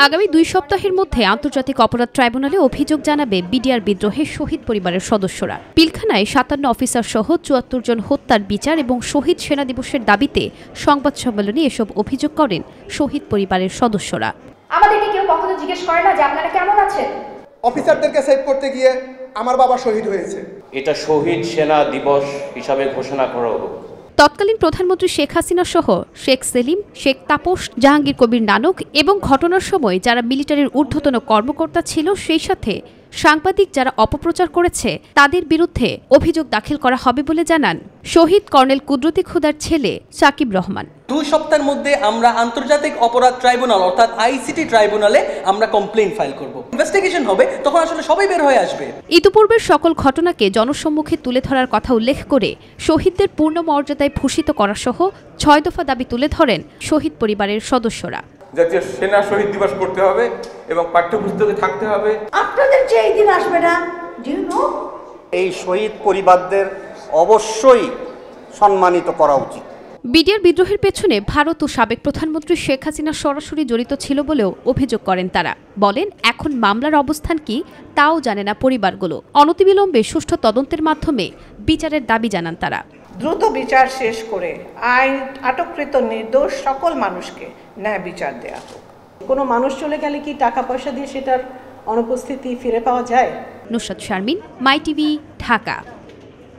আগামী 2 সপ্তাহের মধ্যে আন্তর্জাতিক অপরাধ ট্রাইব্যুনালে অভিযোগ জানাবে বিডিআর বিদ্রোহের শহীদ পরিবারের সদস্যরা। পিলখানায় 57 অফিসার সহ 74 জন হত্যার বিচার এবং শহীদ সেনা দিবসের দাবিতে সংবাদ সম্মেলনে এসব অভিযোগ করেন শহীদ পরিবারের সদস্যরা। আমাদেরকে কেউ কখনো জিজ্ঞেস করে না যে আপনারা কেমন আছেন। অফিসারদেরকে সেভ করতে গিয়ে আমার বাবা শহীদ হয়েছে। এটা শহীদ সেনা দিবস হিসাবে ঘোষণা করা হোক। তৎকালীন প্রধানমন্ত্রী শেখ হাসিনা সহ শেখ সেলিম, শেখ তাপস, জাহাঙ্গীর কবির নানক এবং ঘটনার সময় যারা মিলিটারির ঊর্ধ্বতন কর্মকর্তা ছিল, সেই সাথে সাংবাদিক যারা অপপ্রচার করেছে তাদের বিরুদ্ধে অভিযোগ দাখিল করা হবে বলে জানান শহীদ কর্নেল কুদরতি খুদার ছেলে সাকিব রহমান। 2 সপ্তাহের মধ্যে আমরা আন্তর্জাতিক অপরাধ ট্রাইব্যুনাল অর্থাৎ আইসিটি ট্রাইব্যুনালে আমরা কমপ্লেইন ফাইল করব। ইনভেস্টিগেশন হবে, তখন আসলে সবাই বের হয়ে আসবে। ইতিপূর্বের সকল ঘটনাকে জনসম্মুখে তুলে ধরার কথা উল্লেখ করে শহীদদের পূর্ণ মর্যাদায় ভূষিত করা সহ 6 দফা দাবি তুলে ধরেন শহীদ পরিবারের সদস্যরা। জাতীয় সেনা শহীদ দিবস করতে হবে এবং পাঠ্যপুস্তকে থাকতে হবে। আপনাদের যে এই দিন আসবে না, এই শহীদ পরিবারদের অবশ্যই সম্মানিত করা উচিত। বিডিআর বিদ্রোহের পেছনে ভারত ও সাবেক প্রধানমন্ত্রী শেখ হাসিনা সরাসরি জড়িত ছিল বলেও অভিযোগ করেন তারা। বলেন, এখন মামলার অবস্থান কি তাও জানে না পরিবারগুলো। অনতিবিলম্বে সুষ্ঠু তদন্তের মাধ্যমে বিচারের দাবি জানান তারা। দ্রুত বিচার শেষ করে আটককৃত নির্দোষ সকল মানুষকে ন্যায় বিচার দেয়া হোক। কোনো মানুষ চলে গেলে কি টাকা পয়সা দিয়ে সেটার অনুপস্থিতি ফিরে পাওয়া যায়? নুসরাত শারমিন, মাই টিভি, ঢাকা।